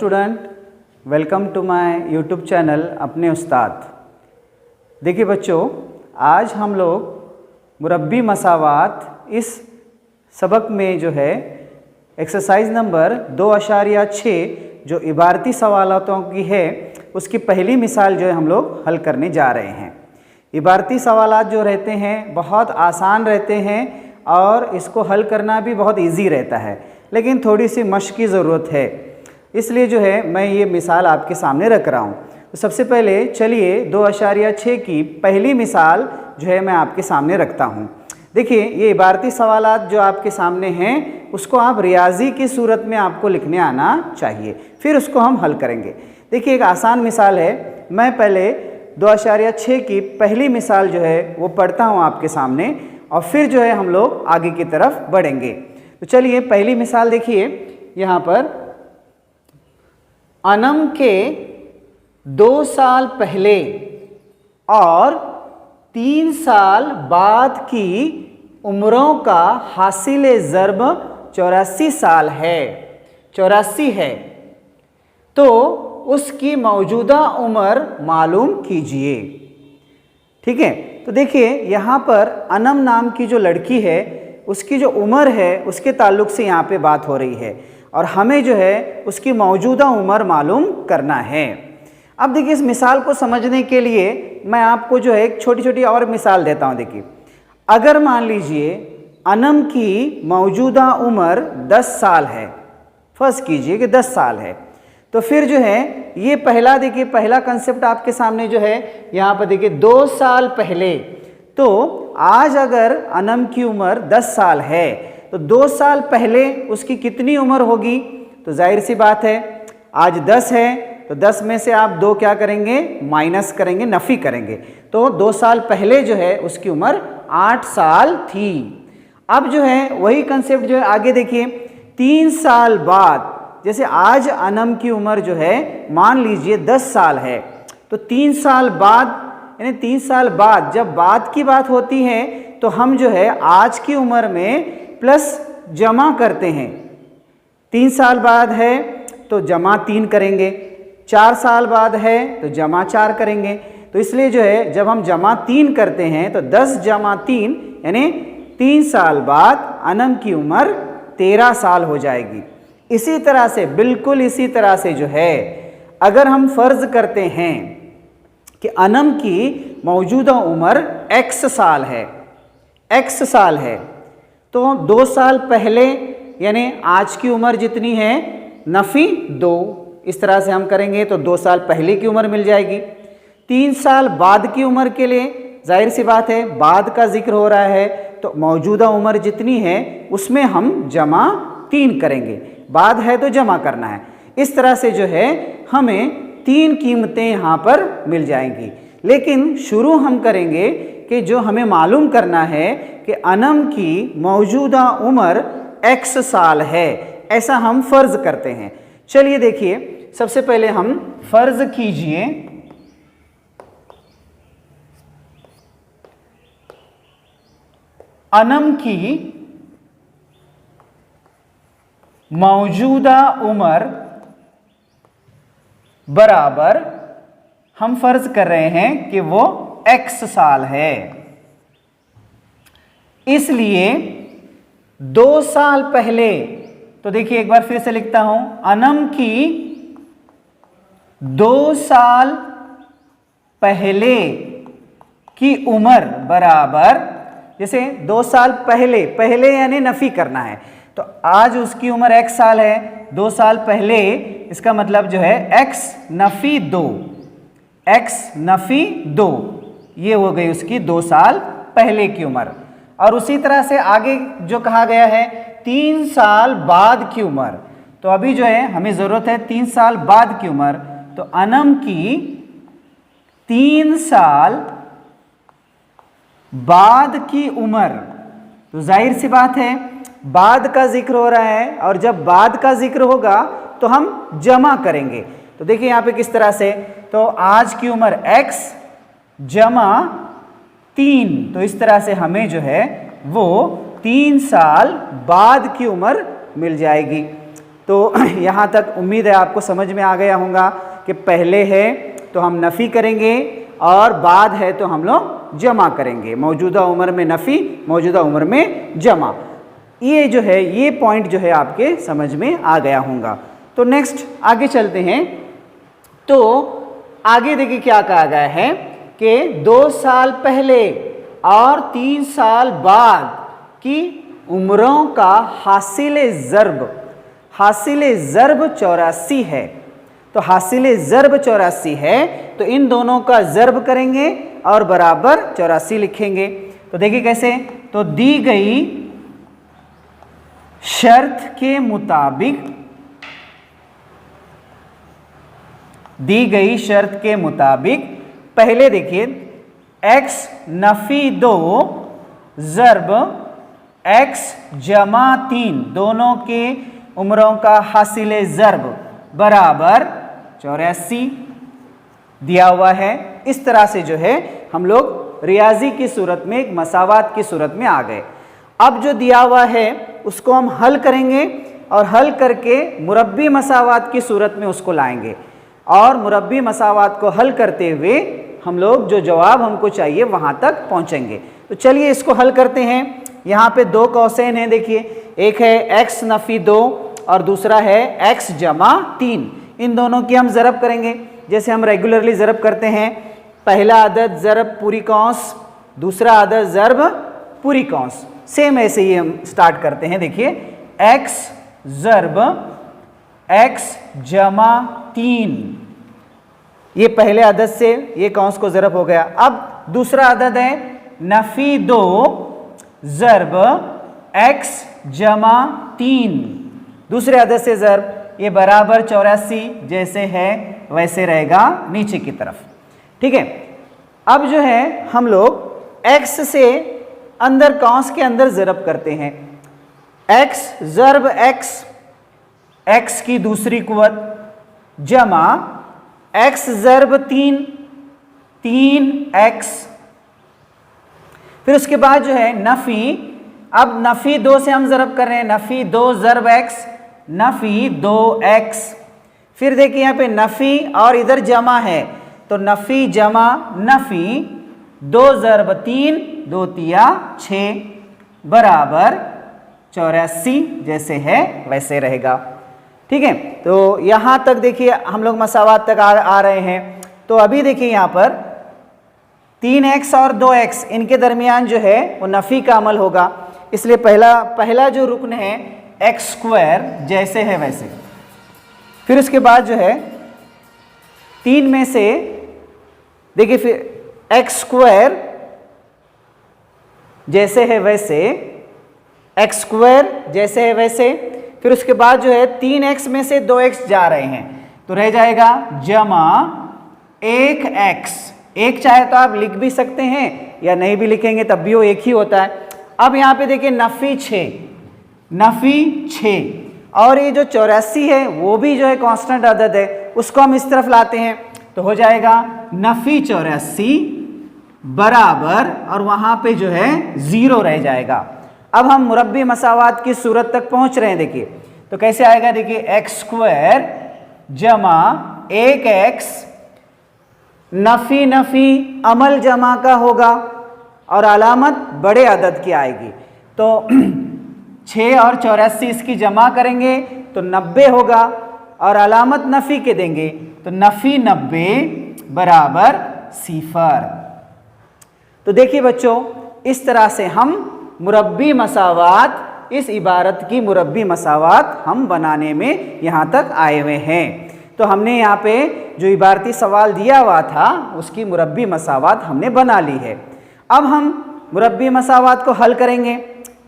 Student, welcome to my YouTube channel Apne Ustad. देखिए बच्चों, आज हम लोग मुरब्बी मसावात इस सबक में जो है एक्सरसाइज नंबर 2.6 जो इबारती सवालातों की है उसकी पहली मिसाल जो है हम लोग हल करने जा रहे हैं। इबारती सवालात जो रहते हैं बहुत आसान रहते हैं और इसको हल करना भी बहुत इजी रहता है, लेकिन थोड़ी सी मश्क की ज़रूरत है। इसलिए जो है मैं ये मिसाल आपके सामने रख रहा हूँ। तो सबसे पहले चलिए 2.6 की पहली मिसाल जो है मैं आपके सामने रखता हूँ। देखिए, ये इबारती सवालात जो आपके सामने हैं उसको आप रियाजी की सूरत में आपको लिखने आना चाहिए, फिर उसको हम हल करेंगे। देखिए, एक आसान मिसाल है। मैं पहले 2.6 की पहली मिसाल जो है वो पढ़ता हूँ आपके सामने और फिर जो है हम लोग आगे की तरफ बढ़ेंगे। तो चलिए पहली मिसाल देखिए। यहाँ पर अनम के 2 साल पहले और 3 साल बाद की उम्रों का हासिल ज़र्ब 84 साल है, 84 है, तो उसकी मौजूदा उम्र मालूम कीजिए। ठीक है, तो देखिए यहाँ पर अनम नाम की जो लड़की है उसकी जो उम्र है उसके ताल्लुक से यहाँ पे बात हो रही है और हमें जो है उसकी मौजूदा उम्र मालूम करना है। अब देखिए, इस मिसाल को समझने के लिए मैं आपको जो है एक छोटी छोटी और मिसाल देता हूँ। देखिए, अगर मान लीजिए अनम की मौजूदा उम्र 10 साल है, फर्ज कीजिए कि 10 साल है, तो फिर जो है ये पहला देखिए पहला कंसेप्ट आपके सामने जो है यहाँ पर देखिए 2 साल पहले। तो आज अगर अनम की उम्र 10 साल है तो 2 साल पहले उसकी कितनी उम्र होगी? तो जाहिर सी बात है, आज 10 है तो 10 में से आप 2 क्या करेंगे? माइनस करेंगे, नफ़ी करेंगे। तो 2 साल पहले जो है उसकी उम्र 8 साल थी। अब जो है वही कंसेप्ट जो है आगे देखिए, 3 साल बाद, जैसे आज अनम की उम्र जो है मान लीजिए 10 साल है, तो 3 साल बाद यानी 3 साल बाद जब बाद की बात होती है तो हम जो है आज की उम्र में प्लस जमा करते हैं। 3 साल बाद है तो जमा 3 करेंगे, 4 साल बाद है तो जमा 4 करेंगे। तो इसलिए जो है जब हम जमा 3 करते हैं तो 10 जमा 3 यानी 3 साल बाद अनम की उम्र 13 साल हो जाएगी। इसी तरह से, बिल्कुल इसी तरह से जो है अगर हम फर्ज करते हैं कि अनम की मौजूदा उम्र x साल है, x साल है, तो 2 साल पहले यानी आज की उम्र जितनी है नफ़ी 2, इस तरह से हम करेंगे तो 2 साल पहले की उम्र मिल जाएगी। 3 साल बाद की उम्र के लिए जाहिर सी बात है बाद का जिक्र हो रहा है तो मौजूदा उम्र जितनी है उसमें हम जमा 3 करेंगे, बाद है तो जमा करना है। इस तरह से जो है हमें 3 कीमतें यहाँ पर मिल जाएंगी। लेकिन शुरू हम करेंगे कि जो हमें मालूम करना है कि अनम की मौजूदा उम्र x साल है, ऐसा हम फर्ज करते हैं। चलिए देखिए, सबसे पहले हम फर्ज कीजिए अनम की मौजूदा उम्र बराबर हम फर्ज कर रहे हैं कि वो x साल है। इसलिए 2 साल पहले, तो देखिए एक बार फिर से लिखता हूं, अनम की 2 साल पहले की उम्र बराबर, जैसे 2 साल पहले, पहले यानी नफ़ी करना है, तो आज उसकी उम्र x साल है, 2 साल पहले इसका मतलब जो है x नफ़ी 2, x नफ़ी 2, ये हो गई उसकी 2 साल पहले की उम्र। और उसी तरह से आगे जो कहा गया है 3 साल बाद की उम्र, तो अभी जो है हमें ज़रूरत है 3 साल बाद की उम्र, तो अनम की 3 साल बाद की उम्र, तो जाहिर सी बात है बाद का जिक्र हो रहा है और जब बाद का जिक्र होगा तो हम जमा करेंगे। तो देखिए यहाँ पे किस तरह से, तो आज की उम्र x जमा 3, तो इस तरह से हमें जो है वो 3 साल बाद की उम्र मिल जाएगी। तो यहाँ तक उम्मीद है आपको समझ में आ गया होगा कि पहले है तो हम नफ़ी करेंगे और बाद है तो हम लोग जमा करेंगे। मौजूदा उम्र में नफ़ी, मौजूदा उम्र में जमा। ये जो है ये पॉइंट जो है आपके समझ में आ गया होगा। तो नेक्स्ट आगे चलते हैं। तो आगे देखिए क्या कहा गया है कि 2 साल पहले और 3 साल बाद की उम्रों का हासिल ज़र्ब 84 है। तो हासिल ज़र्ब 84 है तो इन दोनों का ज़र्ब करेंगे और बराबर 84 लिखेंगे। तो देखिए कैसे, तो दी गई शर्त के मुताबिक पहले देखिए x नफ़ी 2 ज़र्ब x जमा 3 दोनों के उम्रों का हासिल ज़र्ब बराबर 84 दिया हुआ है। इस तरह से जो है हम लोग रियाजी की सूरत में एक मसावात की सूरत में आ गए। अब जो दिया हुआ है उसको हम हल करेंगे और हल करके मुरब्बी मसावात की सूरत में उसको लाएंगे और मुरब्बी मसावात को हल करते हुए हम लोग जो जवाब हमको चाहिए वहाँ तक पहुँचेंगे। तो चलिए इसको हल करते हैं। यहाँ पे 2 कौसैन हैं, देखिए एक है x नफ़ी 2 और दूसरा है x जमा 3। इन दोनों की हम ज़रब करेंगे जैसे हम रेगुलरली ज़रब करते हैं। पहला अदद ज़रब पूरी कौंस, दूसरा अदद ज़रब पूरी कौंस। सेम ऐसे ही हम स्टार्ट करते हैं। देखिए x ज़रब x जमा 3, ये पहले अदद से ये कौंस को ज़रब हो गया। अब दूसरा अदद है नफ़ी 2 ज़रब x जमा 3, दूसरे अदद से ज़रब, ये बराबर 84 जैसे है वैसे रहेगा नीचे की तरफ। ठीक है, अब जो है हम लोग x से अंदर कौंस के अंदर ज़रब करते हैं। x ज़रब x की दूसरी कुव्वत जमा x ज़रब 3x। फिर उसके बाद जो है नफ़ी, अब नफ़ी 2 से हम ज़रब कर रहे हैं, नफ़ी 2 ज़रब x, नफ़ी 2x। फिर देखिए यहाँ पे नफ़ी और इधर जमा है तो नफ़ी जमा नफ़ी 2 ज़रब 3, 2 तिया 6 बराबर 84 जैसे है वैसे रहेगा। ठीक है, तो यहाँ तक देखिए हम लोग मसावात तक आ रहे हैं। तो अभी देखिए यहाँ पर 3x और 2x इनके दरमियान जो है वो नफ़ी का अमल होगा, इसलिए पहला जो रुकन है x स्क्वायर जैसे है वैसे। फिर उसके बाद जो है 3 में से देखिए फिर x स्क्वायर जैसे है वैसे, x स्क्वायर जैसे है वैसे। फिर उसके बाद जो है 3x में से 2x जा रहे हैं तो रह जाएगा जमा 1x। एक चाहे तो आप लिख भी सकते हैं या नहीं भी लिखेंगे तब भी वो एक ही होता है। अब यहाँ पे देखिए नफ़ी 6 और ये जो 84 है वो भी जो है कांस्टेंट अदद है, उसको हम इस तरफ लाते हैं तो हो जाएगा नफ़ी 84 बराबर और वहाँ पे जो है 0 रह जाएगा। अब हम मुरब्बी मसावात की सूरत तक पहुँच रहे हैं। देखिए तो कैसे आएगा, देखिए x स्क्वायर जमा 1x, नफ़ी अमल जमा का होगा और अलामत बड़े अदद की आएगी। तो 6 और 84 इसकी जमा करेंगे तो 90 होगा और अलामत नफ़ी के देंगे तो नफ़ी 90 बराबर 0। तो देखिए बच्चों, इस तरह से हम मुरब्बी मसावात, इस इबारत की मुरब्बी मसावात हम बनाने में यहाँ तक आए हुए हैं। तो हमने यहाँ पे जो इबारती सवाल दिया हुआ था उसकी मुरब्बी मसावात हमने बना ली है। अब हम मुरब्बी मसावात को हल करेंगे।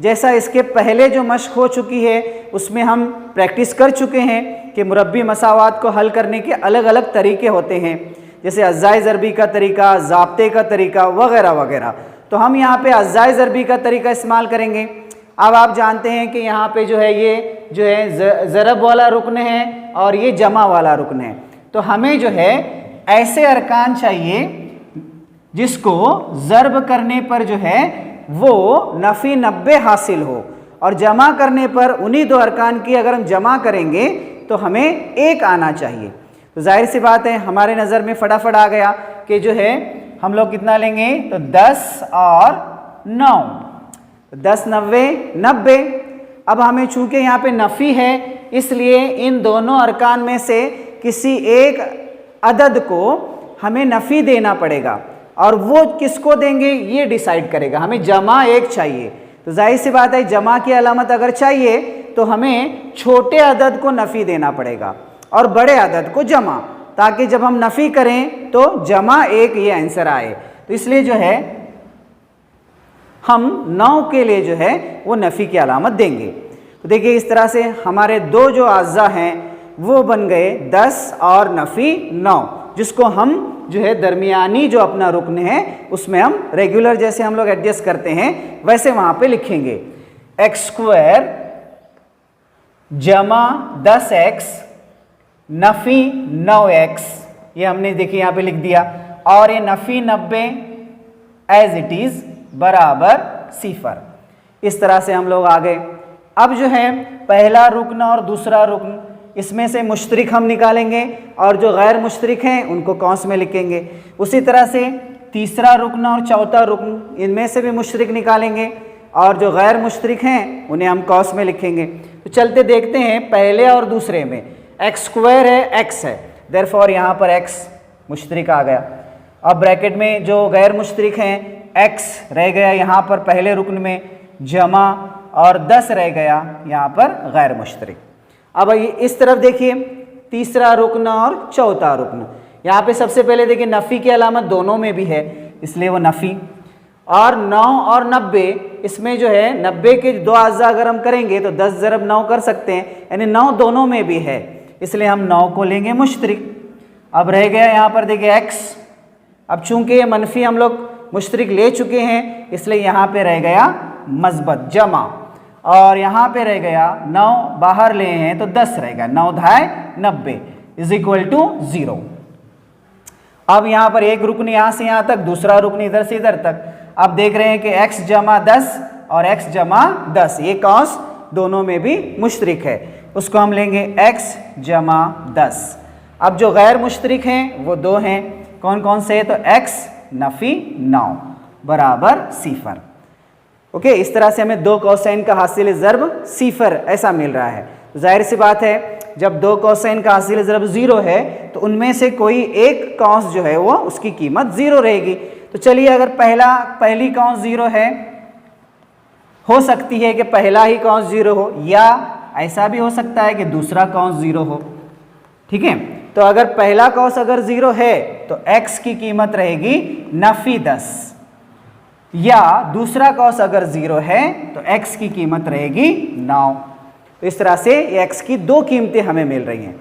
जैसा इसके पहले जो मश्क हो चुकी है उसमें हम प्रैक्टिस कर चुके हैं कि मुरब्बी मसावात को हल करने के अलग अलग तरीके होते हैं, जैसे अज़्ज़ाए ज़रबी का तरीका, ज़ाब्ते का तरीका वगैरह वगैरह। तो हम यहाँ पे अज़्ज़ाए ज़रबी का तरीका इस्तेमाल करेंगे। अब आप जानते हैं कि यहाँ पे जो है ये जो है ज़रब वाला रुकन है और ये जमा वाला रुकन है। तो हमें जो है ऐसे अरकान चाहिए जिसको ज़रब करने पर जो है वो नफ़ी 90 हासिल हो और जमा करने पर उन्हीं 2 अरकान की अगर हम जमा करेंगे तो हमें 1 आना चाहिए। तो जाहिर सी बात है हमारे नज़र में फटाफट आ गया कि जो है हम लोग कितना लेंगे, तो 10 और 9, 10 90 90। अब हमें चूंकि यहाँ पे नफ़ी है इसलिए इन दोनों अरकान में से किसी एक अदद को हमें नफ़ी देना पड़ेगा और वो किसको देंगे ये डिसाइड करेगा। हमें जमा 1 चाहिए, तो जाहिर सी बात है जमा की अलामत अगर चाहिए तो हमें छोटे अदद को नफ़ी देना पड़ेगा और बड़े अदद को जमा, ताकि जब हम नफ़ी करें तो जमा 1 ये आंसर आए। तो इसलिए जो है हम 9 के लिए जो है वो नफ़ी की अलामत देंगे। तो देखिए इस तरह से हमारे 2 जो अज़्ज़ा हैं वो बन गए 10 और नफ़ी 9, जिसको हम जो है दरमियानी जो अपना रुकन है उसमें हम रेगुलर जैसे हम लोग एडजस्ट करते हैं वैसे वहाँ पे लिखेंगे। x² जमा 10x नफ़ी 9x, ये हमने देखिए यहाँ पे लिख दिया, और ये नफ़ी 90 एज इट इज़ बराबर 0। इस तरह से हम लोग आ गए। अब जो है पहला रुकन और दूसरा रुकन इसमें से मुश्तरिक हम निकालेंगे और जो गैर मुश्तरिक हैं उनको कौंस में लिखेंगे। उसी तरह से तीसरा रुकन और चौथा रुकन इनमें से भी मुश्तरिक निकालेंगे और जो गैर मुश्तरिक हैं उन्हें हम कौंस में लिखेंगे। तो चलते देखते हैं पहले और दूसरे में x² है x है, देयरफॉर यहाँ पर x मुश्तरिक आ गया। अब ब्रैकेट में जो गैर मुश्तरिक हैं x रह गया यहाँ पर पहले रुकन में जमा, और 10 रह गया यहाँ पर गैर मुश्तरिक। अब इस तरफ देखिए तीसरा रुकन और चौथा रुकन, यहाँ पे सबसे पहले देखिए नफ़ी की अलामत दोनों में भी है इसलिए वो नफ़ी, और 9 और 90 इसमें जो है 90 के 2 अज़्ज़ा अगर हम करेंगे तो 10 ज़रब 9 कर सकते हैं, यानी 9 दोनों में भी है इसलिए हम 9 को लेंगे मुश्तरिक। अब रह गया यहाँ पर देखिए x, अब चूंकि ये मनफी हम लोग मुश्तरिक ले चुके हैं इसलिए यहाँ पे रह गया मस्बत जमा, और यहाँ पे रह गया 9 बाहर ले हैं तो 10 रहेगा, 9 धाय 90 इज इक्वल टू 0। अब यहाँ पर एक रुकन यहाँ से यहाँ तक, दूसरा रुकन इधर से इधर तक। अब देख रहे हैं कि x जमा 10 और x जमा 10 ये कौंस दोनों में भी मुश्तरिक है, उसको हम लेंगे x जमा 10। अब जो गैर मुश्तरिक हैं वो 2 हैं, कौन कौन से, तो x नफ़ी 9 बराबर 0। ओके, इस तरह से हमें 2 कोसाइन का हासिल ज़र्ब 0 ऐसा मिल रहा है। जाहिर सी बात है जब 2 कोसाइन का हासिल ज़र्ब 0 है तो उनमें से कोई एक कौंस जो है वो उसकी कीमत 0 रहेगी। तो चलिए अगर पहली कौंस 0 है, हो सकती है कि पहला ही कौंस 0 हो, या ऐसा भी हो सकता है कि दूसरा कौंस 0 हो। ठीक है, तो अगर पहला कौंस अगर 0 है तो x की कीमत रहेगी नफ़ी 10, या दूसरा कौंस अगर 0 है तो x की कीमत रहेगी 9। तो इस तरह से ये x की 2 कीमतें हमें मिल रही हैं।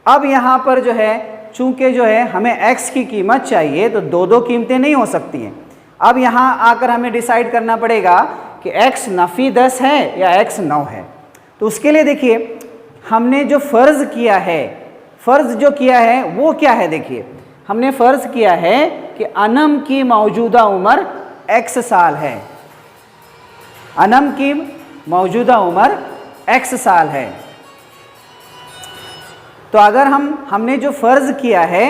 अब यहाँ पर जो है चूंकि जो है हमें x की कीमत चाहिए तो 2 कीमतें नहीं हो सकती हैं। अब यहाँ आकर हमें डिसाइड करना पड़ेगा कि x नफ़ी 10 है या x 9 है। तो उसके लिए देखिए हमने जो फ़र्ज़ किया है, फ़र्ज़ जो किया है वो क्या है, देखिए हमने फ़र्ज़ किया है कि अनम की मौजूदा उम्र x साल है, अनम की मौजूदा उम्र x साल है। तो अगर हमने जो फ़र्ज़ किया है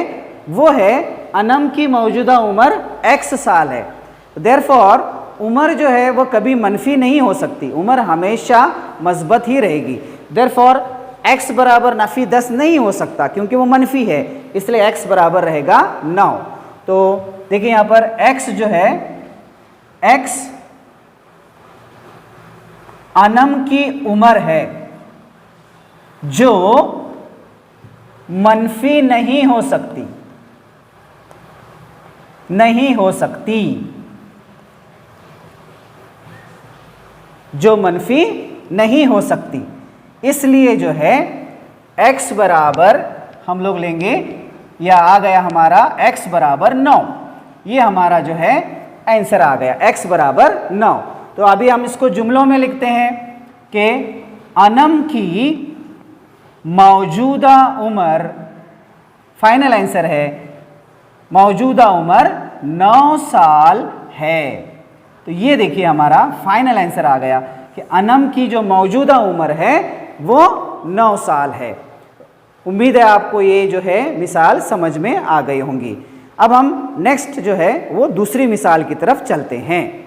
वो है अनम की मौजूदा उम्र x साल है, देयरफॉर उम्र जो है वो कभी मनफी नहीं हो सकती, उम्र हमेशा मस्बत ही रहेगी। देयरफॉर x बराबर नफ़ी 10 नहीं हो सकता क्योंकि वो मनफी है, इसलिए x बराबर रहेगा 9। तो देखिए यहाँ पर x जो है, x अनम की उम्र है जो मनफी नहीं हो सकती, नहीं हो सकती, जो मनफी नहीं हो सकती। इसलिए जो है x बराबर हम लोग लेंगे, या आ गया हमारा x बराबर 9, ये हमारा जो है आंसर आ गया x बराबर 9। तो अभी हम इसको जुमलों में लिखते हैं कि अनम की मौजूदा उम्र, फाइनल आंसर है मौजूदा उम्र 9 साल है। तो ये देखिए हमारा फाइनल आंसर आ गया कि अनम की जो मौजूदा उम्र है वो 9 साल है। उम्मीद है आपको ये जो है मिसाल समझ में आ गई होंगी। अब हम नेक्स्ट जो है वो दूसरी मिसाल की तरफ चलते हैं।